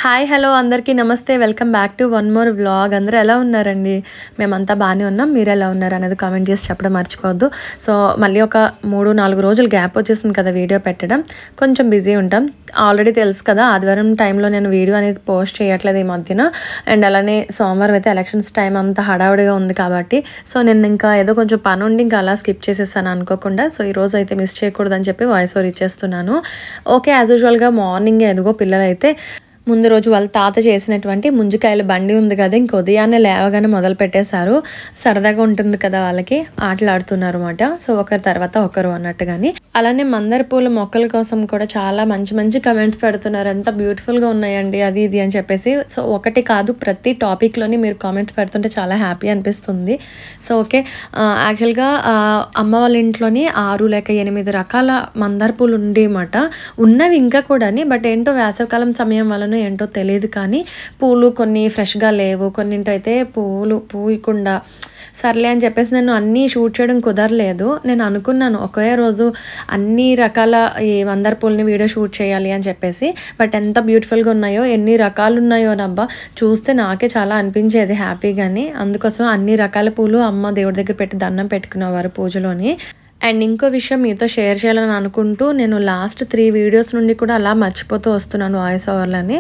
Hi hello అందరికీ నమస్తే welcome back to one more vlog. అందరూ ఎలా ఉన్నారండి? మేమంతా బాగానే ఉన్నాం. మీరు ఎలా ఉన్నారు అనేది కామెంట్ చేసి చెప్పడం మర్చిపోవద్దు. సో మళ్ళీ ఒక 3-4 రోజులు గ్యాప్ వచ్చేసింది కదా వీడియో పెట్టడం. కొంచెం బిజీ ఉంటాం. ఆల్రెడీ తెలుసు కదా, ఆదివారం టైంలో నేను వీడియో అనేది పోస్ట్ చేయట్లేదు ఈ మధ్యన. అండ్ అలానే సోమవారం అయితే ఎలక్షన్స్ టైం అంతా హడావుడిగా ఉంది కాబట్టి సో నేను ఇంకా ఏదో కొంచెం పని ఉండి ఇంకా అలా స్కిప్ చేసేసాను అనుకోకుండా. సో ఈరోజు అయితే మిస్ చేయకూడదని చెప్పి వాయిస్ ఓవర్ ఇచ్చేస్తున్నాను. ఓకే, యాజ్ యూజువల్గా మార్నింగే ఎదుగో పిల్లలు అయితే ముందు రోజు వాళ్ళ తాత చేసినటువంటి ముంజికాయల బండి ఉంది కదా, ఇంక ఉదయాన్నే లేవగానే మొదలు పెట్టేశారు. సరదాగా ఉంటుంది కదా వాళ్ళకి, ఆటలాడుతున్నారు అన్నమాట. సో ఒకరి తర్వాత ఒకరు అన్నట్టుగాని. అలానే మందార పూల మొక్కల కోసం కూడా చాలా మంచి మంచి కమెంట్స్ పెడుతున్నారు. ఎంత బ్యూటిఫుల్గా ఉన్నాయండి అది ఇది అని చెప్పేసి. సో ఒకటి కాదు, ప్రతి టాపిక్లోని మీరు కామెంట్స్ పెడుతుంటే చాలా హ్యాపీ అనిపిస్తుంది. సో ఓకే, యాక్చువల్గా అమ్మ వాళ్ళ ఇంట్లోని 6 లేక 8 రకాల మందార పూలు ఉండేమాట. ఉన్నవి ఇంకా కూడాని, బట్ ఏంటో వేసవికాలం సమయం వలన ఏంటో తెలియదు కానీ పూలు కొన్ని ఫ్రెష్గా లేవు, కొన్నింటి అయితే పూలు పూయకుండా. సర్లే అని చెప్పేసి నేను అన్నీ షూట్ చేయడం కుదరలేదు. నేను అనుకున్నాను ఒకే రోజు అన్ని రకాల ఈ మందార పూలని వీడియో షూట్ చేయాలి అని చెప్పేసి. బట్ ఎంత బ్యూటిఫుల్గా ఉన్నాయో, ఎన్ని రకాలు ఉన్నాయో నబ్బా, చూస్తే నాకే చాలా అనిపించేది హ్యాపీగాని. అందుకోసం అన్ని రకాల పూలు అమ్మ దేవుడి దగ్గర పెట్టి దండం పెట్టుకునేవారు పూజలోని. అండ్ ఇంకో విషయం మీతో షేర్ చేయాలని అనుకుంటూ నేను లాస్ట్ 3 వీడియోస్ నుండి కూడా అలా మర్చిపోతూ వస్తున్నాను వాయిస్ ఓవర్లని.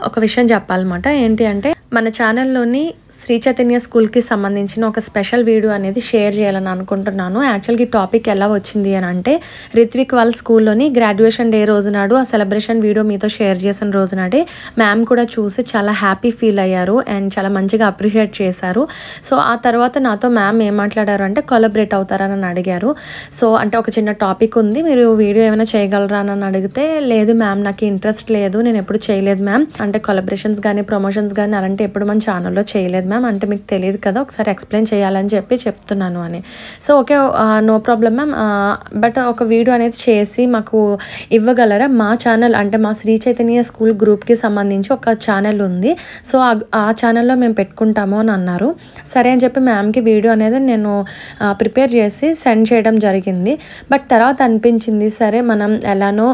ఒక విషయం చెప్పాలన్నమాట. ఏంటి అంటే మన ఛానల్లోని శ్రీ చైతన్య స్కూల్కి సంబంధించిన ఒక స్పెషల్ వీడియో అనేది షేర్ చేయాలని అనుకుంటున్నాను. యాక్చువల్గా ఈ టాపిక్ ఎలా వచ్చింది అని అంటే, రిత్విక్ వాళ్ళ స్కూల్లోని గ్రాడ్యుయేషన్ డే రోజు నాడు ఆ సెలబ్రేషన్ వీడియో మీతో షేర్ చేసిన రోజు నాడే మ్యామ్ కూడా చూసి చాలా హ్యాపీ ఫీల్ అయ్యారు అండ్ చాలా మంచిగా అప్రిషియేట్ చేశారు. సో ఆ తర్వాత నాతో మ్యామ్ ఏం మాట్లాడారు అంటే, కొలాబరేట్ అవుతారని అడిగారు. సో అంటే ఒక చిన్న టాపిక్ ఉంది, మీరు వీడియో ఏమైనా చేయగలరా అని అడిగితే, లేదు మ్యామ్ నాకు ఇంట్రెస్ట్ లేదు, నేను ఎప్పుడు చేయలేదు మ్యామ్, అంటే కొలాబరేషన్స్ కానీ ప్రమోషన్స్ కానీ అలాంటి ఎప్పుడు మన ఛానల్లో చేయలేదు మ్యామ్, అంటే మీకు తెలియదు కదా, ఒకసారి ఎక్స్ప్లెయిన్ చేయాలని చెప్పి చెప్తున్నాను అని. So okay, no problem ma'am, but ఒక వీడియో అనేది చేసి మాకు ఇవ్వగలరా? మా ఛానల్ అంటే మా శ్రీ చైతన్య స్కూల్ గ్రూప్కి సంబంధించి ఒక ఛానల్ ఉంది, సో ఆ ఛానల్లో మేము పెట్టుకుంటాము అని అన్నారు. సరే అని చెప్పి మ్యామ్కి వీడియో అనేది నేను ప్రిపేర్ చేసి సెండ్ చేయడం జరిగింది. బట్ తర్వాత అనిపించింది, సరే మనం ఎలానో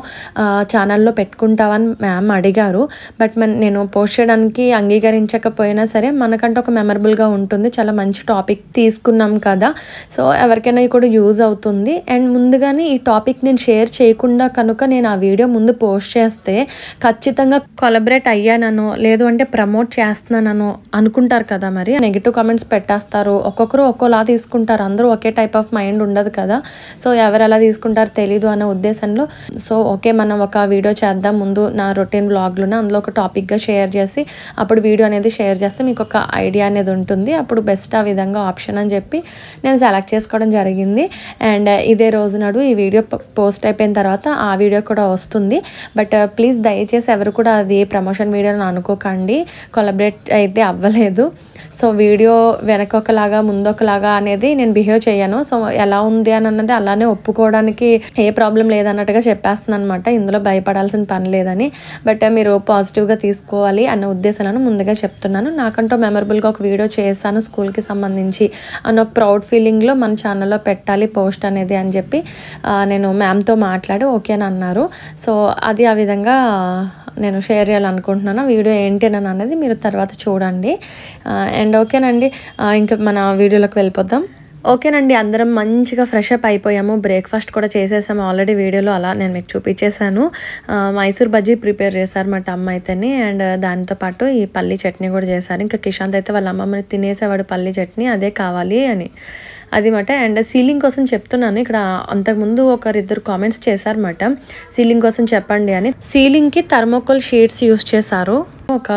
ఛానల్లో పెట్టుకుంటామని మ్యామ్ అడిగారు. బట్ నేను పోస్ట్ చేయడానికి అంగీకరించకపోయినా సరే మనకంటే ఒక మెమరబుల్గా ఉంటుంది, చాలా మంచి టాపిక్ తీసుకున్నాం కదా, సో ఎవరికైనా కూడా యూజ్ అవుతుంది. అండ్ ముందుగానే ఈ టాపిక్ నేను షేర్ చేయకుండా కనుక నేను ఆ వీడియో ముందు పోస్ట్ చేస్తే ఖచ్చితంగా కొలాబరేట్ అయ్యానో లేదు అంటే ప్రమోట్ చేస్తున్నానో అనుకుంటారు కదా, మరి నెగిటివ్ కామెంట్స్ పెట్టేస్తారు. ఒక్కొక్కరు ఒక్కోలా తీసుకుంటారు, అందరూ ఒకే టైప్ ఆఫ్ మైండ్ ఉండదు కదా. సో ఎవరు ఎలా తీసుకుంటారో తెలీదు అనే ఉద్దేశంలో సో ఓకే మనం ఒక వీడియో చేద్దాం ముందు నా రొటీన్ వ్లాగ్లోనే, అందులో ఒక టాపిక్గా షేర్ చేసి అప్పుడు వీడియో అనేది షేర్ చేస్తే మీకు ఒక ఐడియా అనేది ఉంటుంది, అప్పుడు బెస్ట్ ఆ విధంగా ఆప్షన్ అని చెప్పి నేను సెలెక్ట్ చేసుకోవడం జరిగింది. అండ్ ఇదే రోజు నాడు ఈ వీడియో పోస్ట్ అయిపోయిన తర్వాత ఆ వీడియో కూడా వస్తుంది. బట్ ప్లీజ్ దయచేసి ఎవరు కూడా అది ప్రమోషన్ వీడియో అని అనుకోకండి, కొలాబరేట్ అయితే అవ్వలేదు. సో వీడియో వెనకొకలాగా ముందొకలాగా అనేది నేను బిహేవ్ చేయను. సో ఎలా ఉంది అని అన్నది అలానే ఒప్పుకోవడానికి ఏ ప్రాబ్లం లేదన్నట్టుగా చెప్పేస్తున్నాను అనమాట, ఇందులో భయపడాల్సిన పని లేదని. బట్ మీరు పాజిటివ్గా తీసుకోవాలి అన్న ఉద్దేశాలను ముందుగా చెప్తున్నాను. నాకంటూ మెమరబుల్గా ఒక వీడియో చేశాను స్కూల్కి సంబంధించి అన్న ఒక ప్రౌడ్ ఫీలింగ్లో మన ఛానల్లో పెట్టాలి పోస్ట్ అనేది అని చెప్పి నేను మ్యామ్తో మాట్లాడి ఓకే అని అన్నారు. సో అది ఆ విధంగా నేను షేర్ చేయాలనుకుంటున్నాను. వీడియో ఏంటి అని అనేది మీరు తర్వాత చూడండి. అండ్ ఓకేనండి, ఇంకా మన వీడియోలోకి వెళ్ళిపోదాం. ఓకేనండి, అందరం మంచిగా ఫ్రెష్ అప్ అయిపోయాము, బ్రేక్ఫాస్ట్ కూడా చేసేసాము ఆల్రెడీ వీడియోలో అలా నేను మీకు చూపించేశాను. మైసూర్ బజ్జీ ప్రిపేర్ చేశారు మా అమ్మ అయితేని, అండ్ దాంతోపాటు ఈ పల్లీ చట్నీ కూడా చేశారు. ఇంకా కిషాంత్ అయితే వాళ్ళ అమ్మమ్మని తినేసేవాడు పల్లీ చట్నీ, అదే కావాలి అని అది మాట. అండ్ సీలింగ్ కోసం చెప్తున్నాను, ఇక్కడ అంతకుముందు ఒకరిద్దరు కామెంట్స్ చేశారన్నమాట, సీలింగ్ కోసం చెప్పండి అని. సీలింగ్కి థర్మోకోల్ షీట్స్ యూస్ చేశారు. ఒక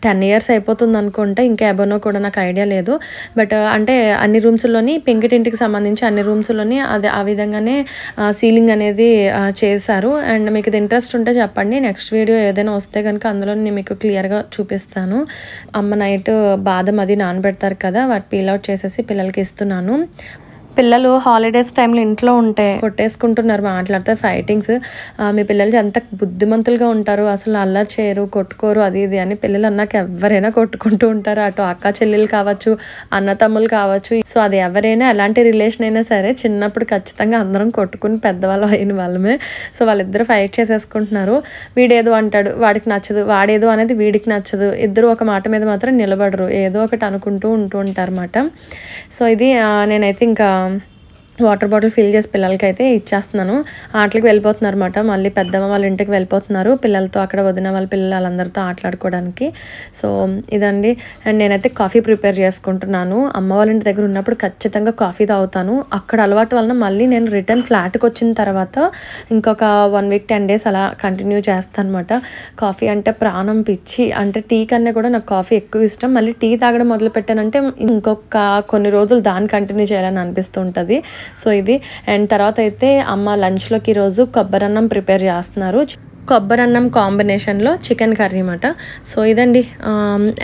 10 years అయిపోతుంది అనుకుంటే, ఇంకా ఎబోనో కూడా నాకు ఐడియా లేదు. బట్ అంటే అన్ని రూమ్స్లోని పెంకిటింటికి సంబంధించి అన్ని రూమ్స్లోని అదే ఆ విధంగానే సీలింగ్ అనేది చేశారు. అండ్ మీకు ఇది ఇంట్రెస్ట్ ఉంటే చెప్పండి, నెక్స్ట్ వీడియో ఏదైనా వస్తే కనుక అందులో నేను మీకు క్లియర్గా చూపిస్తాను. అమ్మ నైట్ బాదం అది నానబెడతారు కదా, వాటి పీల్ అవుట్ చేసేసి పిల్లలకి ఇస్తున్నాను. పిల్లలు హాలిడేస్ టైంలో ఇంట్లో ఉంటే కొట్టేసుకుంటున్నారు, మాట్లాడితే ఫైటింగ్స్. మీ పిల్లలు ఎంత బుద్ధిమంతులుగా ఉంటారు, అసలు అల్లరి చేయరు, కొట్టుకోరు, అది ఇది అని. పిల్లలు అన్నాక ఎవరైనా కొట్టుకుంటూ ఉంటారు, అటు అక్క చెల్లెలు కావచ్చు, అన్న తమ్ములు కావచ్చు. సో అది ఎవరైనా ఎలాంటి రిలేషన్ అయినా సరే చిన్నప్పుడు ఖచ్చితంగా అందరం కొట్టుకుని పెద్దవాళ్ళు అయిన వాళ్ళమే. సో వాళ్ళిద్దరు ఫైట్ చేసేసుకుంటున్నారు. వీడేదో అంటాడు, వాడికి నచ్చదు, వాడేదో అనేది వీడికి నచ్చదు. ఇద్దరు ఒక మాట మీద మాత్రం నిలబడరు, ఏదో ఒకటి అనుకుంటూ ఉంటారు అన్నమాట. సో ఇది నేనైతే ఇంకా వాటర్ బాటిల్ ఫిల్ చేసి పిల్లలకైతే ఇచ్చేస్తున్నాను. ఆటలకు వెళ్ళిపోతున్నారు అనమాట. మళ్ళీ పెద్దమ్మ వాళ్ళ ఇంటికి వెళ్ళిపోతున్నారు పిల్లలతో, అక్కడ వదిన వాళ్ళ పిల్లలందరితో ఆటలాడుకోవడానికి. సో ఇదండి. అండ్ నేనైతే కాఫీ ప్రిపేర్ చేసుకుంటున్నాను. అమ్మ వాళ్ళ ఇంటి దగ్గర ఉన్నప్పుడు ఖచ్చితంగా కాఫీ తాగుతాను. అక్కడ అలవాటు వలన మళ్ళీ నేను రిటర్న్ ఫ్లాట్కి వచ్చిన తర్వాత ఇంకొక 1 వీక్ 10 డేస్ అలా కంటిన్యూ చేస్తాను అనమాట. కాఫీ అంటే ప్రాణం, పిచ్చి. అంటే టీ కన్నా కూడా నాకు కాఫీ ఎక్కువ ఇష్టం. మళ్ళీ టీ తాగడం మొదలు పెట్టానంటే ఇంకొక కొన్ని రోజులు దాన్ని కంటిన్యూ చేయాలని అనిపిస్తూ ఉంటుంది. సో ఇది. అండ్ తర్వాత అయితే అమ్మ లంచ్లోకి ఈరోజు కొబ్బరన్నం ప్రిపేర్ చేస్తున్నారు. కొబ్బరన్నం కాంబినేషన్లో చికెన్ కర్రీ అన్నమాట. సో ఇదండి.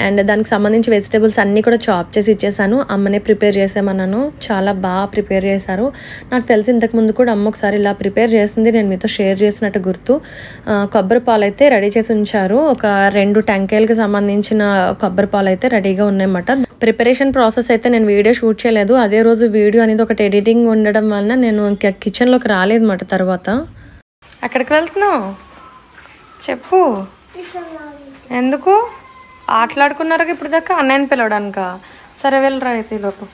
అండ్ దానికి సంబంధించి వెజిటేబుల్స్ అన్నీ కూడా చాప్ చేసి ఇచ్చేసాను. అమ్మనే ప్రిపేర్ చేసామన్నాను, చాలా బాగా ప్రిపేర్ చేశారు. నాకు తెలిసి ఇంతకుముందు కూడా అమ్మ ఒకసారి ఇలా ప్రిపేర్ చేసింది నేను మీతో షేర్ చేసినట్టు గుర్తు. కొబ్బరి పాలు అయితే రెడీ చేసి ఉంచారు. ఒక 2 టెంకాయలకు సంబంధించిన కొబ్బరి పాలు అయితే రెడీగా ఉన్నాయన్నమాట. ప్రిపరేషన్ ప్రాసెస్ అయితే నేను వీడియో షూట్ చేయలేదు. అదే రోజు వీడియో అనేది ఒకటి ఎడిటింగ్ ఉండడం వలన నేను ఇంకా కిచెన్లోకి రాలేదన్నమాట. తర్వాత అక్కడికి వెళ్తున్నావు చెప్పు, ఎందుకు ఆటలాడుకున్నారు ఇప్పుడు దాకా? అన్నయ్యని పిలవడానిక? సరే వెళ్ళరా అయితే లోపు.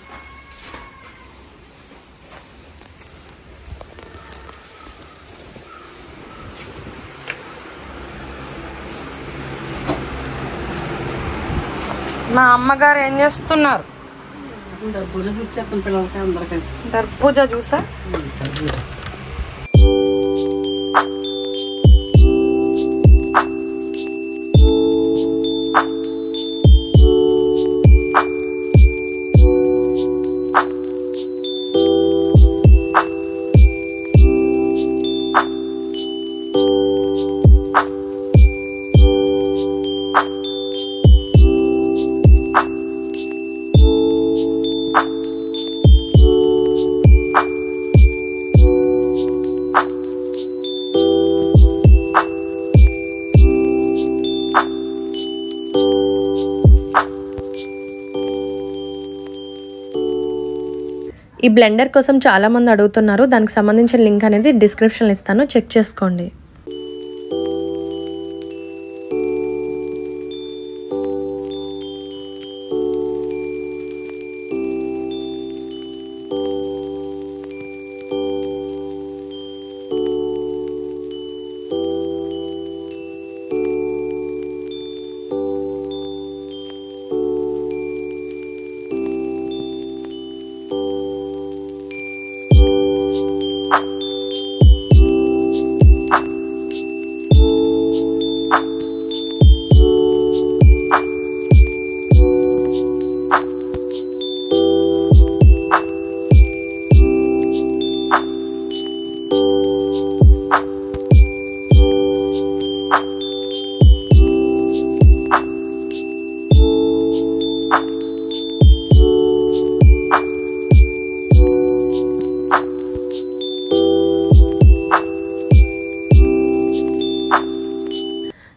మా అమ్మగారు ఏం చేస్తున్నారు? దర్బూజా జ్యూసా? ఈ బ్లెండర్ కోసం చాలామంది అడుగుతున్నారు. దానికి సంబంధించిన లింక్ అనేది డిస్క్రిప్షన్లో ఇస్తాను, చెక్ చేసుకోండి.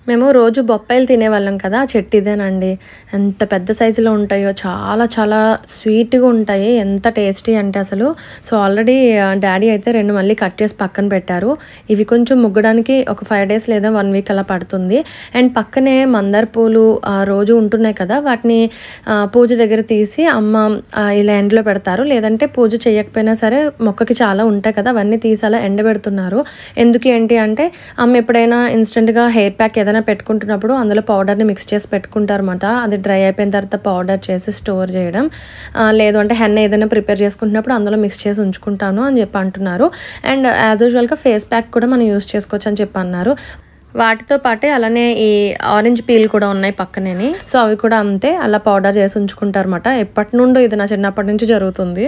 మేము రోజు బొప్పాయిలు తినేవాళ్ళం కదా, చెట్టు ఇదేనండి. ఎంత పెద్ద సైజులో ఉంటాయో, చాలా చాలా స్వీట్గా ఉంటాయి, ఎంత టేస్టీ అంటే అసలు. సో ఆల్రెడీ డాడీ అయితే 2 మళ్ళీ కట్ చేసి పక్కన పెట్టారు. ఇవి కొంచెం ముగ్గడానికి ఒక 5 డేస్ లేదా 1 వీక్ అలా పడుతుంది. అండ్ పక్కనే మందార పూలు రోజు ఉంటున్నాయి కదా, వాటిని పూజ దగ్గర తీసి అమ్మ ఇలా ఎండలో పెడతారు. లేదంటే పూజ చేయకపోయినా సరే మొక్కకి చాలా ఉంటాయి కదా, అవన్నీ తీసి అలా ఎండబెడుతున్నారు. ఎందుకు ఏంటి అంటే అమ్మ ఎప్పుడైనా ఇన్స్టెంట్గా హెయిర్ ప్యాక్ ఏదైనా పెట్టుకుంటున్నప్పుడు అందులో పౌడర్ని మిక్స్ చేసి పెట్టుకుంటారు అనమాట. అది డ్రై అయిపోయిన తర్వాత పౌడర్ చేసి స్టోర్ చేయడం, లేదు అంటే హెన్న ఏదైనా ప్రిపేర్ చేసుకుంటున్నప్పుడు అందులో మిక్స్ చేసి ఉంచుకుంటాను అని చెప్పి అంటున్నారు. అండ్ యాజ్ యూజువల్గా ఫేస్ ప్యాక్ కూడా మనం యూస్ చేసుకోవచ్చు అని చెప్పి అన్నారు. వాటితో పాటే అలానే ఈ ఆరెంజ్ పీల్ కూడా ఉన్నాయి పక్కనే. సో అవి కూడా అంతే, అలా పౌడర్ చేసి ఉంచుకుంటారు అనమాట. ఎప్పటి నుండో ఇది నా చిన్నప్పటి నుంచి జరుగుతుంది.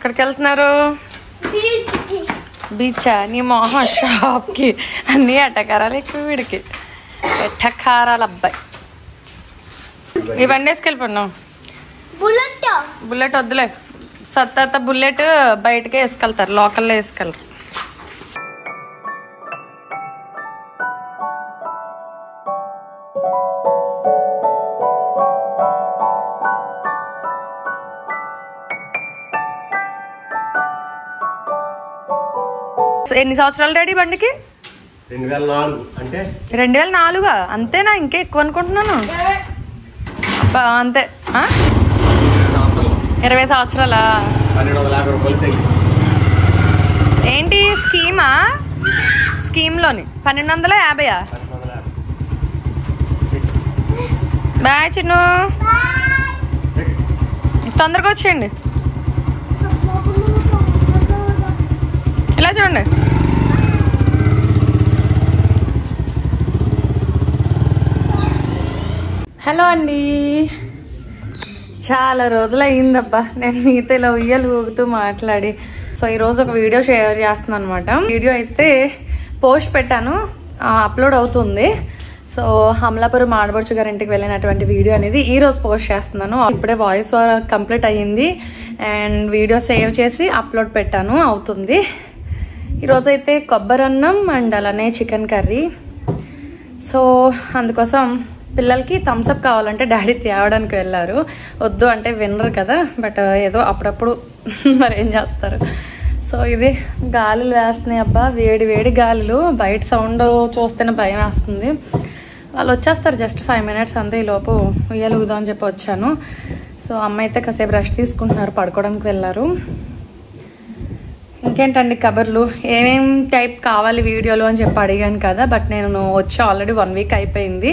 ఎక్కడికి వెళ్తున్నారు? బీచా? నీ మొహం షాప్కి అన్నీ ఎట్టకారాలు ఎక్కువ వీడికి. ఎట్టకారాలు అబ్బాయి. ఈ బండి వేసుకెళ్ళిపోన్నాం. బుల్లెట్ వద్దులే, సత్త బుల్లెట్ బయటకే వేసుకెళ్తారు, లోకల్లో వేసుకెళ్ళరు. ఎన్ని సంవత్సరాలు డాడీ బండికి? 2004. అంటే 2004? అంతేనా? ఇంకా ఎక్కువ అనుకుంటున్నాను. అబ్బా అంతే. 20 సంవత్సరాలా? 1250 రూపాయలు. ఏంటి స్కీమా? స్కీమ్లోని 1250. బాయ్ చిన్ను, తొందరగా వచ్చేయండి. ఇలా చూడండి. హలో అండి, చాలా రోజులు అయ్యిందబ్బా నేను మీతో ఇలా ఉయ్యాలు ఊగుతూ మాట్లాడి. సో ఈరోజు ఒక వీడియో షేర్ చేస్తున్నాను అనమాట. వీడియో అయితే పోస్ట్ పెట్టాను, అప్లోడ్ అవుతుంది. సో అమలాపురం ఆడబడుచు గారింటికి వెళ్ళినటువంటి వీడియో అనేది ఈరోజు పోస్ట్ చేస్తున్నాను. ఇప్పుడే వాయిస్ కంప్లీట్ అయ్యింది అండ్ వీడియో సేవ్ చేసి అప్లోడ్ పెట్టాను, అవుతుంది. ఈరోజు అయితే కొబ్బరి అన్నం అండ్ అలానే చికెన్ కర్రీ. సో అందుకోసం పిల్లలకి థమ్స్అప్ కావాలంటే డాడీ తేవడానికి వెళ్ళారు. వద్దు అంటే వినరు కదా, బట్ ఏదో అప్పుడప్పుడు మరి ఏం చేస్తారు. సో ఇది గాలులు వేస్తున్నాయి అబ్బా, వేడి వేడి గాలులు. బయట సౌండ్ చూస్తేనే భయం వేస్తుంది. వాళ్ళు వచ్చేస్తారు జస్ట్ 5 minutes అంతే. ఈలోపు ఉయ్యాలు ఊగుదాం అని చెప్పి వచ్చాను. సో అమ్మ అయితే కాసేపు రెస్ట్ తీసుకుంటున్నారు, పడుకోవడానికి వెళ్ళారు. ఇంకేంటండి కబర్లు? ఏమేం టైప్ కావాలి వీడియోలు అని చెప్పి అడిగాను కదా, బట్ నేను వచ్చి ఆల్రెడీ 1 week అయిపోయింది.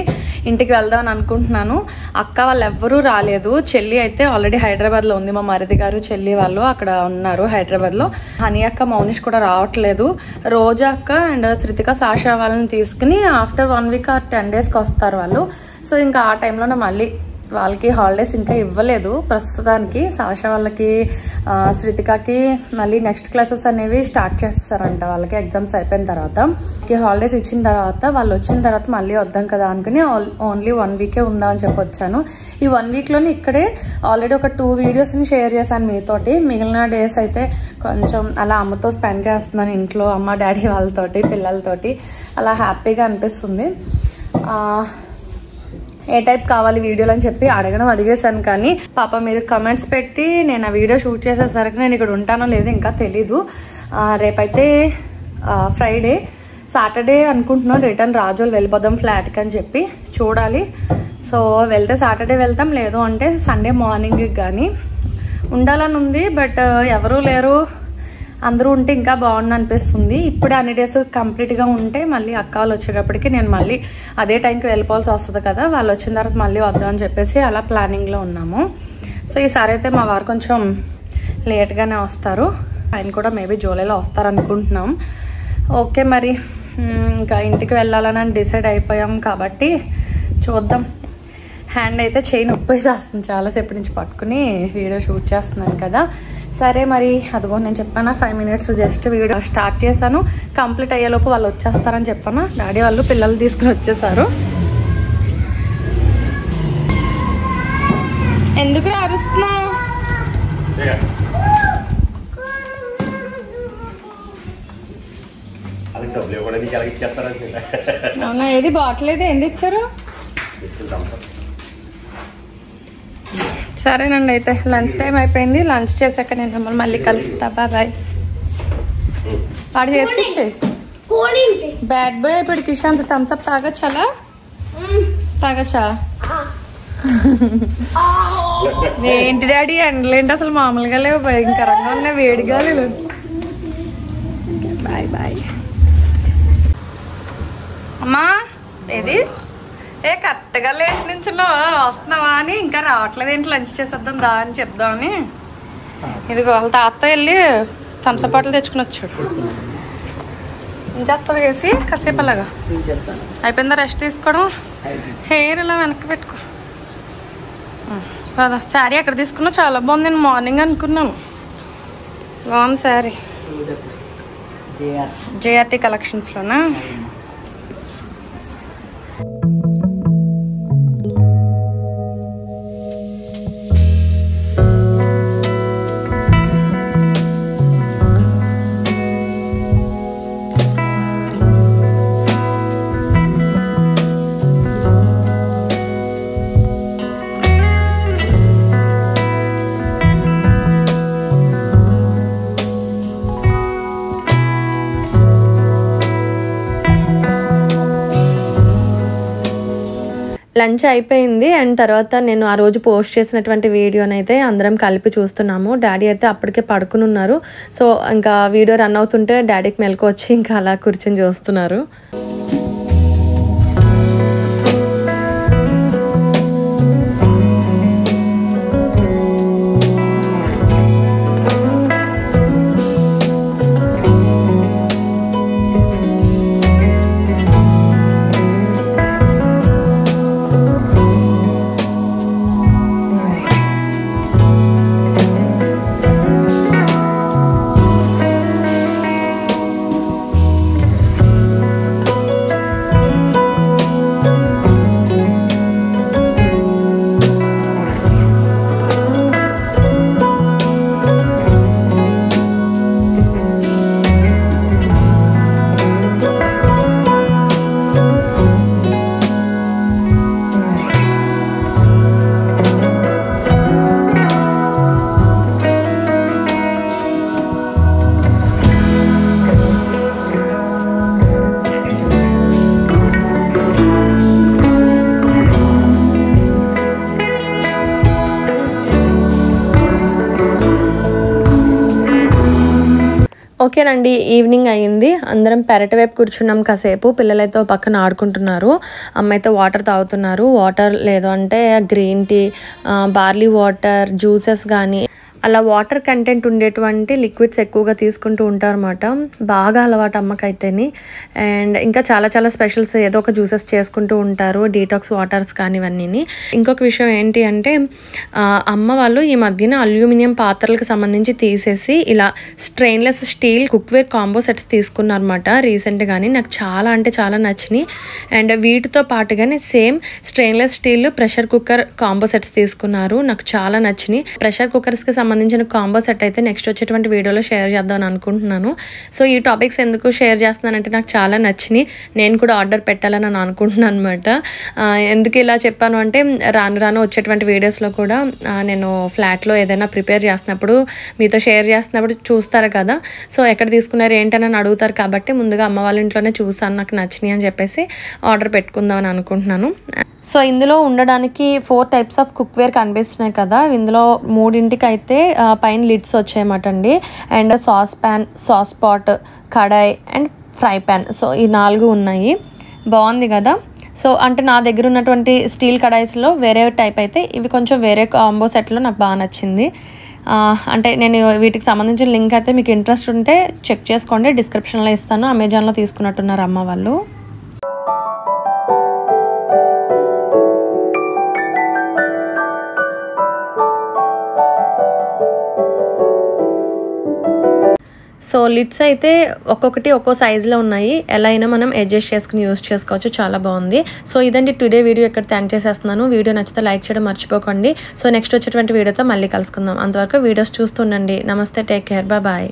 ఇంటికి వెళ్దామని అనుకుంటున్నాను. అక్క వాళ్ళు ఎవ్వరూ రాలేదు. చెల్లి అయితే ఆల్రెడీ హైదరాబాద్లో ఉంది. మా మరిది గారు చెల్లి వాళ్ళు అక్కడ ఉన్నారు హైదరాబాద్లో. హనీ అక్క, మౌనిష్ కూడా రావట్లేదు. రోజా అక్క అండ్ శృతిక, సాషా వాళ్ళని తీసుకుని ఆఫ్టర్ 1 week or 10 daysకి వస్తారు వాళ్ళు. సో ఇంకా ఆ టైంలోనే మళ్ళీ వాళ్ళకి హాలిడేస్ ఇంకా ఇవ్వలేదు ప్రస్తుతానికి. సాషా వాళ్ళకి, శృతికకి మళ్ళీ నెక్స్ట్ క్లాసెస్ అనేవి స్టార్ట్ చేస్తారంట వాళ్ళకి ఎగ్జామ్స్ అయిపోయిన తర్వాత. హాలిడేస్ ఇచ్చిన తర్వాత వాళ్ళు వచ్చిన తర్వాత మళ్ళీ వద్దాం కదా అనుకుని ఓన్లీ 1 week ఉందా అని చెప్పి వచ్చాను. ఈ 1 weekలోనే ఇక్కడే ఆల్రెడీ ఒక 2 videosని షేర్ చేశాను మీతోటి. మిగిలిన డేస్ అయితే కొంచెం అలా అమ్మతో స్పెండ్ చేస్తున్నాను ఇంట్లో, అమ్మ డాడీ వాళ్ళతోటి పిల్లలతోటి. అలా హ్యాపీగా అనిపిస్తుంది. ఏ టైప్ కావాలి వీడియోలు అని చెప్పి అడిగేశాను, కానీ పాప మీరు కమెంట్స్ పెట్టి నేను ఆ వీడియో షూట్ చేసేసరికి నేను ఇక్కడ ఉంటానో లేదో ఇంకా తెలీదు. రేపైతే ఫ్రైడే, సాటర్డే అనుకుంటున్నాను రిటర్న్ రాజోలు వెళ్ళిపోదాం ఫ్లాట్కి అని చెప్పి. చూడాలి. సో వెళ్తే సాటర్డే వెళ్తాం, లేదు అంటే సండే మార్నింగ్కి కానీ. ఉండాలని ఉంది, బట్ ఎవరూ లేరు. అందరూ ఉంటే ఇంకా బాగుంది అనిపిస్తుంది. ఇప్పుడే అన్ని డేస్ కంప్లీట్గా ఉంటే మళ్ళీ అక్క వాళ్ళు వచ్చేటప్పటికి నేను మళ్ళీ అదే టైంకి వెళ్ళిపోవాల్సి వస్తుంది కదా. వాళ్ళు వచ్చిన తర్వాత మళ్ళీ వద్దామని చెప్పేసి అలా ప్లానింగ్లో ఉన్నాము. సో ఈసారి అయితే మా వారు కొంచెం లేట్గానే వస్తారు. ఆయన కూడా మేబీ జూలైలో వస్తారు అనుకుంటున్నాం. ఓకే మరి ఇంకా ఇంటికి వెళ్ళాలని డిసైడ్ అయిపోయాం కాబట్టి చూద్దాం. హ్యాండ్ అయితే చేయి నొప్పి చేస్తుంది చాలాసేపు నుంచి పట్టుకుని వీడియో షూట్ చేస్తున్నాను కదా. సరే మరి అదిగో నేను చెప్పాను 5 minutes జస్ట్ వీడియో స్టార్ట్ చేశాను. కంప్లీట్ అయ్యేలోపు వాళ్ళు వచ్చేస్తారని చెప్పాను. డాడీ వాళ్ళు పిల్లలు తీసుకుని వచ్చేసారు. ఎందుకు అరుస్తున్నా? అవునా? ఏది బాటిల్ అయితే ఏంది ఇచ్చారు? సరేనండి, అయితే లంచ్ టైం అయిపోయింది. లంచ్ చేశాక నేను మిమ్మల్ని మళ్ళీ కలుస్తా. బాయ్. వాడు చేర్పించే బ్యాడ్ బాయ్. ఇప్పుడు కిషాంత్ థమ్స్అప్ తాగొచ్చా? తాగొచ్చా? ఏంటి డాడీ ఎండలేంటి అసలు మామూలుగా లేవు, భయంకరంగా ఉన్నాయి వేడిగాలు. Bye bye. అమ్మా ఏది కరెక్ట్గా లేచి నుంచులో వస్తున్నావా అని, ఇంకా రావట్లేదు ఏంటి లంచ్ చేసేద్దాం దా అని చెప్దామని. ఇదిగో వాళ్ళ తాతతో వెళ్ళి థమ్స్అప్ బాటిల్ తెచ్చుకుని వచ్చాడు. ఏం చేస్తావు వేసి కాసేపు అలాగా అయిపోయిందా రెస్ట్ తీసుకోవడం? హెయిర్ ఇలా వెనక్కి పెట్టుకో కదా. శారీ ఎక్కడ తీసుకున్నా చాలా బాగుంది. నేను మార్నింగ్ అనుకున్నాను బాగుంది సారీ. జేఆర్టీ కలెక్షన్స్లోనా? లంచ్ అయిపోయింది. అండ్ తర్వాత నేను ఆ రోజు పోస్ట్ చేసినటువంటి వీడియోని అయితే అందరం కలిపి చూస్తున్నాము. డాడీ అయితే అప్పటికే పడుకుని ఉన్నారు. సో ఇంకా వీడియో రన్ అవుతుంటే డాడీకి మెలకు వచ్చి ఇంకా అలా కూర్చొని చూస్తున్నారు. ఓకేనండి, ఈవినింగ్ అయ్యింది. అందరం పెరటి వైపు కూర్చున్నాం కాసేపు. పిల్లలైతే పక్కన ఆడుకుంటున్నారు, అమ్మ అయితే వాటర్ తాగుతున్నారు. వాటర్ లేదు అంటే green tea, barley water, juices కానీ అలా వాటర్ కంటెంట్ ఉండేటువంటి లిక్విడ్స్ ఎక్కువగా తీసుకుంటూ ఉంటారు అన్నమాట. బాగా అలవాటు అమ్మకైతేని. అండ్ ఇంకా చాలా చాలా స్పెషల్స్ ఏదో ఒక జ్యూసెస్ చేసుకుంటూ ఉంటారు, డీటాక్స్ వాటర్స్ కానీ ఇవన్నీ. ఇంకొక విషయం ఏంటి అంటే అమ్మ వాళ్ళు ఈ మధ్యన అల్యూమినియం పాత్రలకు సంబంధించి తీసేసి ఇలా stainless steel cookware combo sets తీసుకున్నారన్నమాట రీసెంట్గాని. నాకు చాలా అంటే చాలా నచ్చినాయి. అండ్ వీటితో పాటుగానే same stainless steel pressure cooker combo sets తీసుకున్నారు. నాకు చాలా నచ్చినాయి. ప్రెషర్ కుక్కర్స్కి సంబంధించిన కాంబో సెట్ అయితే నెక్స్ట్ వచ్చేటువంటి వీడియోలో షేర్ చేద్దామని అనుకుంటున్నాను. సో ఈ టాపిక్స్ ఎందుకు షేర్ చేస్తున్నానంటే నాకు చాలా నచ్చినాయి, నేను కూడా ఆర్డర్ పెట్టాలని నేను అనుకుంటున్నాను అనమాట. ఎందుకు ఇలా చెప్పాను అంటే రాను రాను వచ్చేటువంటి వీడియోస్లో కూడా నేను ఫ్లాట్లో ఏదైనా ప్రిపేర్ చేస్తున్నప్పుడు మీతో షేర్ చేస్తున్నప్పుడు చూస్తారు కదా, సో ఎక్కడ తీసుకున్నారు ఏంటని అడుగుతారు. కాబట్టి ముందుగా అమ్మ వాళ్ళ ఇంట్లోనే చూసాను, నాకు నచ్చినాయి అని చెప్పేసి ఆర్డర్ పెట్టుకుందామని అనుకుంటున్నాను. సో ఇందులో ఉండడానికి 4 టైప్స్ ఆఫ్ కుక్వేర్ కనిపిస్తున్నాయి కదా, ఇందులో 3ంటికి అయితే పైన లిడ్స్ వచ్చాయన్నమాట అండి. And sauce pan, sauce pot, kadai and fry pan, so ఈ 4 ఉన్నాయి. బాగుంది కదా. సో అంటే నా దగ్గర ఉన్నటువంటి స్టీల్ కడాయిస్లో వేరే టైప్ అయితే ఇవి కొంచెం వేరే కాంబో సెట్లో నాకు బాగా నచ్చింది. అంటే నేను వీటికి సంబంధించిన లింక్ అయితే మీకు ఇంట్రెస్ట్ ఉంటే చెక్ చేసుకోండి, డిస్క్రిప్షన్లో ఇస్తాను. అమెజాన్లో తీసుకున్నట్టున్నారు అమ్మ వాళ్ళు. సో లిడ్స్ అయితే ఒక్కొక్కటి ఒక్కో సైజులో ఉన్నాయి, ఎలా అయినా మనం అడ్జస్ట్ చేసుకుని యూస్ చేసుకోవచ్చు. చాలా బాగుంది. సో ఇదండి టుడే వీడియో, ఇక్కడ ఎండ్ చేసేస్తున్నాను. వీడియో నచ్చితే లైక్ చేయడం మర్చిపోకండి. సో నెక్స్ట్ వచ్చేటువంటి వీడియోతో మళ్ళీ కలుసుకుందాం. అంతవరకు వీడియోస్ చూస్తుండండి. నమస్తే, టేక్ కేర్, బాయ్.